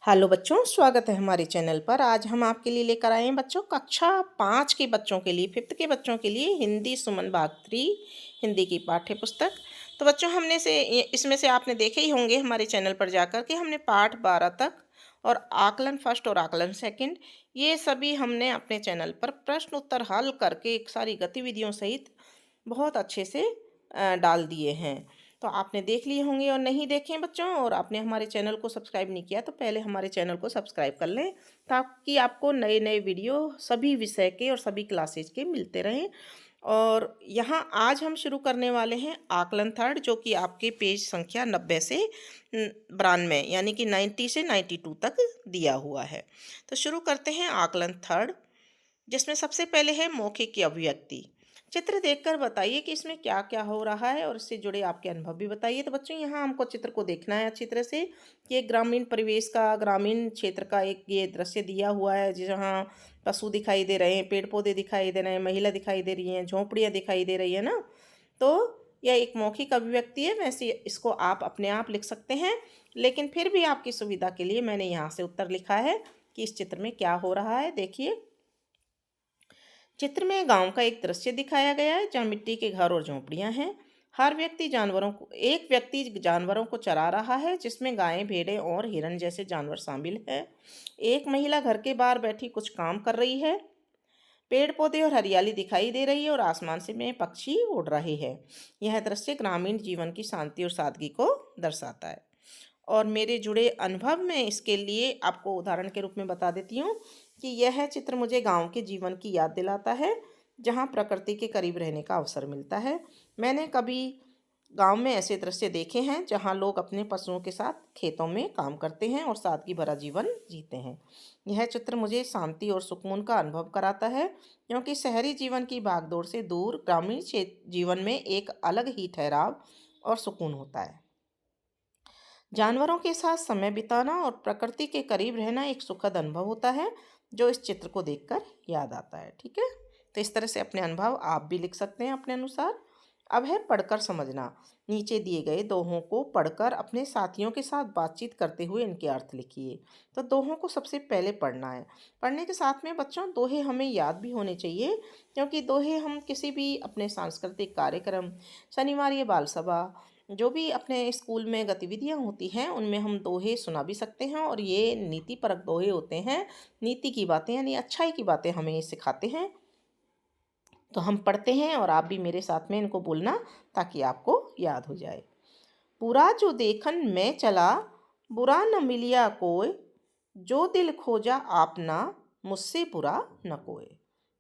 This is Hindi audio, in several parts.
हेलो बच्चों, स्वागत है हमारे चैनल पर। आज हम आपके लिए लेकर आए हैं बच्चों कक्षा 5 के बच्चों के लिए, 5th के बच्चों के लिए हिंदी सुमन भाग 3 हिंदी की पाठ्य पुस्तक। तो बच्चों इसमें से आपने देखे ही होंगे हमारे चैनल पर जाकर कि हमने पाठ 12 तक और आकलन फर्स्ट और आकलन सेकंड ये सभी हमने अपने चैनल पर प्रश्न उत्तर हल करके एक सारी गतिविधियों सहित बहुत अच्छे से डाल दिए हैं। तो आपने देख लिए होंगे और नहीं देखे हैं बच्चों, और आपने हमारे चैनल को सब्सक्राइब नहीं किया तो पहले हमारे चैनल को सब्सक्राइब कर लें ताकि आपको नए नए वीडियो सभी विषय के और सभी क्लासेज के मिलते रहें। और यहाँ आज हम शुरू करने वाले हैं आकलन थर्ड, जो कि आपके पेज संख्या 90 से 92 यानी कि 90 से 92 तक दिया हुआ है। तो शुरू करते हैं आकलन थर्ड, जिसमें सबसे पहले है मौखिक की अभिव्यक्ति। चित्र देखकर बताइए कि इसमें क्या क्या हो रहा है और इससे जुड़े आपके अनुभव भी बताइए। तो बच्चों यहाँ हमको चित्र को देखना है अच्छी तरह से कि एक ग्रामीण परिवेश का, ग्रामीण क्षेत्र का एक ये दृश्य दिया हुआ है जहाँ पशु दिखाई दे रहे हैं, पेड़ पौधे दिखाई दे रहे हैं, महिला दिखाई दे रही हैं, झोंपड़ियाँ दिखाई दे रही है ना। तो यह एक मौखिक अभिव्यक्ति है, वैसे इसको आप अपने आप लिख सकते हैं, लेकिन फिर भी आपकी सुविधा के लिए मैंने यहाँ से उत्तर लिखा है कि इस चित्र में क्या हो रहा है। देखिए, चित्र में गांव का एक दृश्य दिखाया गया है जहाँ मिट्टी के घर और झोंपड़ियां हैं। एक व्यक्ति जानवरों को चरा रहा है, जिसमें गायें, भेड़ें और हिरन जैसे जानवर शामिल हैं। एक महिला घर के बाहर बैठी कुछ काम कर रही है। पेड़ पौधे और हरियाली दिखाई दे रही है और आसमान से में पक्षी उड़ रहे हैं। यह दृश्य ग्रामीण जीवन की शांति और सादगी को दर्शाता है। और मेरे जुड़े अनुभव में इसके लिए आपको उदाहरण के रूप में बता देती हूँ कि यह चित्र मुझे गांव के जीवन की याद दिलाता है, जहाँ प्रकृति के करीब रहने का अवसर मिलता है। मैंने कभी गांव में ऐसे दृश्य देखे हैं जहाँ लोग अपने पशुओं के साथ खेतों में काम करते हैं और सादगी भरा जीवन जीते हैं। यह चित्र मुझे शांति और सुकून का अनुभव कराता है, क्योंकि शहरी जीवन की भागदौड़ से दूर ग्रामीण क्षेत्र जीवन में एक अलग ही ठहराव और सुकून होता है। जानवरों के साथ समय बिताना और प्रकृति के करीब रहना एक सुखद अनुभव होता है, जो इस चित्र को देखकर याद आता है। ठीक है, तो इस तरह से अपने अनुभव आप भी लिख सकते हैं अपने अनुसार। अब है पढ़कर समझना। नीचे दिए गए दोहों को पढ़कर अपने साथियों के साथ बातचीत करते हुए इनके अर्थ लिखिए। तो दोहों को सबसे पहले पढ़ना है। पढ़ने के साथ में बच्चों दोहे हमें याद भी होने चाहिए, क्योंकि दोहे हम किसी भी अपने सांस्कृतिक कार्यक्रम, शनिवार या बाल सभा, जो भी अपने स्कूल में गतिविधियां होती हैं उनमें हम दोहे सुना भी सकते हैं, और ये नीतिपरक दोहे होते हैं। नीति की बातें यानी अच्छाई की बातें हमें ये सिखाते हैं। तो हम पढ़ते हैं और आप भी मेरे साथ में इनको बोलना ताकि आपको याद हो जाए। पूरा जो देखन मैं चला, बुरा न मिलिया कोय, जो दिल खोजा आपना, मुझसे बुरा न कोय।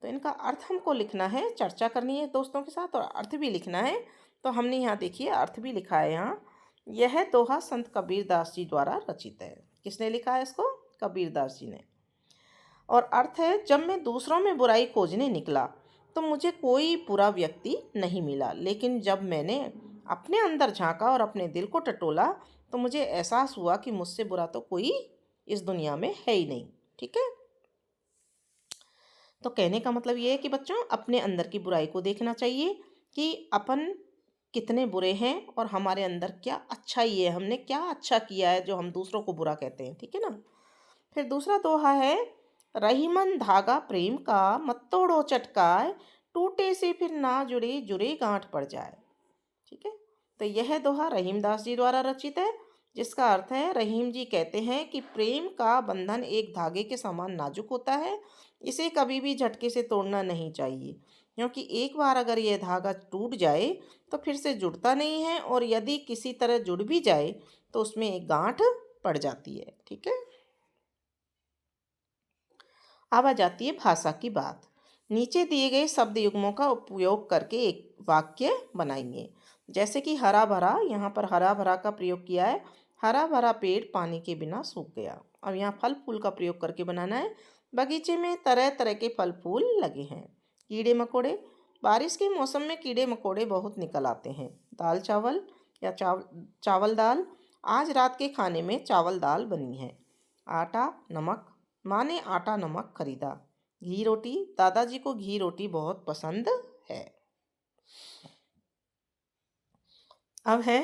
तो इनका अर्थ हमको लिखना है, चर्चा करनी है दोस्तों के साथ और अर्थ भी लिखना है। तो हमने यहाँ देखिए अर्थ भी लिखा है। यहाँ यह दोहा संत कबीरदास जी द्वारा रचित है। किसने लिखा है इसको? कबीरदास जी ने। और अर्थ है, जब मैं दूसरों में बुराई खोजने निकला तो मुझे कोई बुरा व्यक्ति नहीं मिला, लेकिन जब मैंने अपने अंदर झांका और अपने दिल को टटोला तो मुझे एहसास हुआ कि मुझसे बुरा तो कोई इस दुनिया में है ही नहीं। ठीक है, तो कहने का मतलब ये है कि बच्चों अपने अंदर की बुराई को देखना चाहिए कि अपन कितने बुरे हैं और हमारे अंदर क्या अच्छाई है, हमने क्या अच्छा किया है जो हम दूसरों को बुरा कहते हैं। ठीक है ना। फिर दूसरा दोहा है, रहीमन धागा प्रेम का, मत तोड़ो चटकाए, टूटे से फिर ना जुड़े, जुड़े गांठ पड़ जाए। ठीक है, तो यह दोहा रहीमदास जी द्वारा रचित है, जिसका अर्थ है, रहीम जी कहते हैं कि प्रेम का बंधन एक धागे के समान नाजुक होता है। इसे कभी भी झटके से तोड़ना नहीं चाहिए, क्योंकि एक बार अगर यह धागा टूट जाए तो फिर से जुड़ता नहीं है, और यदि किसी तरह जुड़ भी जाए तो उसमें एक गांठ पड़ जाती है। ठीक है, अब आ जाती है भाषा की बात। नीचे दिए गए शब्द युग्मों का उपयोग करके एक वाक्य बनाएंगे। जैसे कि हरा भरा, यहाँ पर हरा भरा का प्रयोग किया है। हरा भरा पेड़ पानी के बिना सूख गया। अब यहाँ फल फूल का प्रयोग करके बनाना है। बगीचे में तरह तरह के फल फूल लगे हैं। कीड़े मकोड़े, बारिश के मौसम में कीड़े मकोड़े बहुत निकल आते हैं। दाल चावल या चावल दाल, आज रात के खाने में चावल दाल बनी है। आटा नमक, माँ ने आटा नमक खरीदा। घी रोटी, दादाजी को घी रोटी बहुत पसंद है। अब है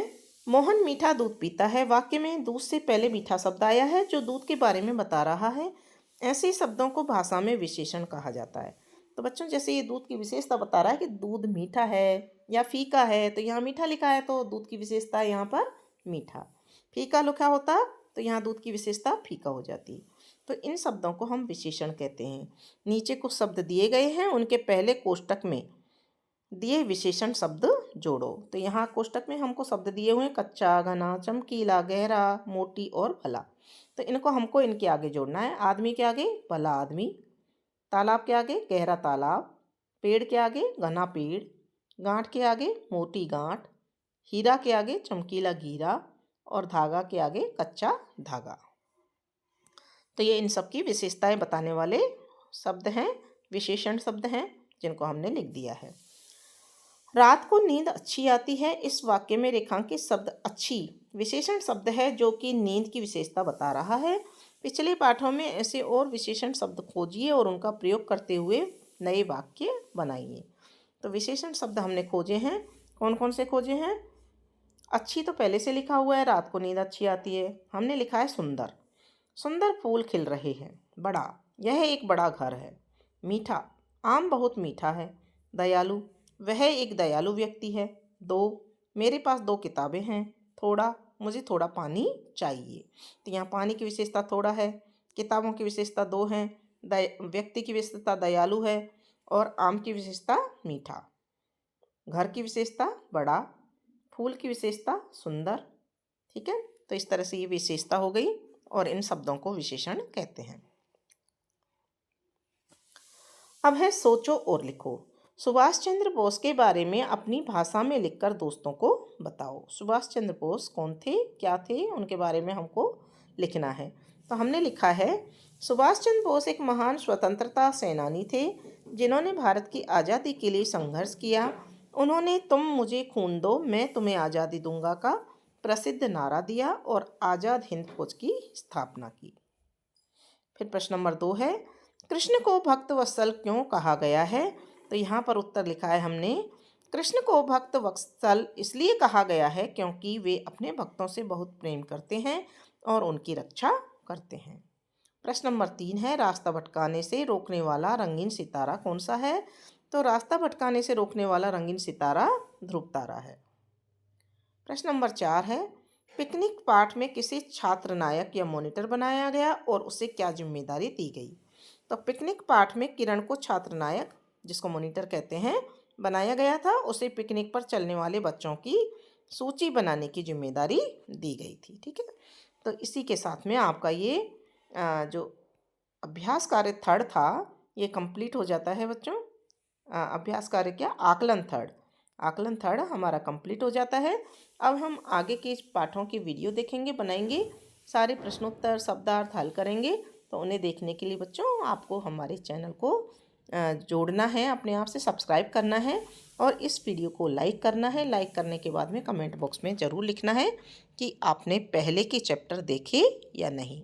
मोहन मीठा दूध पीता है। वाक्य में दूध से पहले मीठा शब्द आया है जो दूध के बारे में बता रहा है। ऐसे शब्दों को भाषा में विशेषण कहा जाता है। तो बच्चों जैसे ये दूध की विशेषता बता रहा है कि दूध मीठा है या फीका है, तो यहाँ मीठा लिखा है तो दूध की विशेषता है यहाँ पर मीठा। फीका लिखा होता तो यहाँ दूध की विशेषता फीका हो जाती। तो इन शब्दों को हम विशेषण कहते हैं। नीचे कुछ शब्द दिए गए हैं, उनके पहले कोष्टक में दिए विशेषण शब्द जोड़ो। तो यहाँ कोष्टक में हमको शब्द दिए हुए हैं कच्चा, घना, चमकीला, गहरा, मोटी और भला। तो इनको हमको इनके आगे जोड़ना है। आदमी के आगे भला आदमी, तालाब के आगे गहरा तालाब, पेड़ के आगे घना पेड़, गांठ के आगे मोटी गांठ, हीरा के आगे चमकीला हीरा और धागा के आगे कच्चा धागा। तो ये इन सब की विशेषताएं बताने वाले शब्द हैं, विशेषण शब्द हैं जिनको हमने लिख दिया है। रात को नींद अच्छी आती है। इस वाक्य में रेखांकित शब्द अच्छी विशेषण शब्द है जो कि नींद की विशेषता बता रहा है। पिछले पाठों में ऐसे और विशेषण शब्द खोजिए और उनका प्रयोग करते हुए नए वाक्य बनाइए। तो विशेषण शब्द हमने खोजे हैं, कौन कौन से खोजे हैं? अच्छी तो पहले से लिखा हुआ है, रात को नींद अच्छी आती है। हमने लिखा है सुंदर, सुंदर फूल खिल रहे हैं। बड़ा, यह एक बड़ा घर है। मीठा, आम बहुत मीठा है। दयालु, वह एक दयालु व्यक्ति है। दो, मेरे पास दो किताबें हैं। थोड़ा, मुझे थोड़ा पानी चाहिए। तो यहाँ पानी की विशेषता थोड़ा है, किताबों की विशेषता दो हैं, व्यक्ति की विशेषता दयालु है और आम की विशेषता मीठा। घर की विशेषता बड़ा, फूल की विशेषता सुंदर। ठीक है, तो इस तरह से ये विशेषता हो गई और इन शब्दों को विशेषण कहते हैं। अब है सोचो और लिखो। सुभाष चंद्र बोस के बारे में अपनी भाषा में लिखकर दोस्तों को बताओ। सुभाष चंद्र बोस कौन थे, क्या थे, उनके बारे में हमको लिखना है। तो हमने लिखा है सुभाष चंद्र बोस एक महान स्वतंत्रता सेनानी थे जिन्होंने भारत की आज़ादी के लिए संघर्ष किया। उन्होंने तुम मुझे खून दो मैं तुम्हें आज़ादी दूंगा का प्रसिद्ध नारा दिया और आज़ाद हिंद फौज की स्थापना की। फिर प्रश्न नंबर 2 है कृष्ण को भक्त वत्सल क्यों कहा गया है? तो यहाँ पर उत्तर लिखा है हमने, कृष्ण को भक्त वत्सल इसलिए कहा गया है क्योंकि वे अपने भक्तों से बहुत प्रेम करते हैं और उनकी रक्षा करते हैं। प्रश्न नंबर 3 है रास्ता भटकाने से रोकने वाला रंगीन सितारा कौन सा है? तो रास्ता भटकाने से रोकने वाला रंगीन सितारा ध्रुव तारा है। प्रश्न नंबर 4 है पिकनिक पाठ में किसे छात्र नायक या मॉनिटर बनाया गया और उसे क्या जिम्मेदारी दी गई? तो पिकनिक पाठ में किरण को छात्र नायक, जिसको मॉनिटर कहते हैं, बनाया गया था। उसे पिकनिक पर चलने वाले बच्चों की सूची बनाने की जिम्मेदारी दी गई थी। ठीक है, तो इसी के साथ में आपका ये जो अभ्यास कार्य थर्ड था ये कंप्लीट हो जाता है बच्चों। अभ्यास कार्य क्या, आकलन थर्ड हमारा कंप्लीट हो जाता है। अब हम आगे के पाठों की वीडियो देखेंगे, बनाएंगे, सारे प्रश्नोत्तर शब्दार्थ हल करेंगे। तो उन्हें देखने के लिए बच्चों आपको हमारे चैनल को जोड़ना है, अपने आप से सब्सक्राइब करना है और इस वीडियो को लाइक करना है। लाइक करने के बाद में कमेंट बॉक्स में ज़रूर लिखना है कि आपने पहले के चैप्टर देखे या नहीं।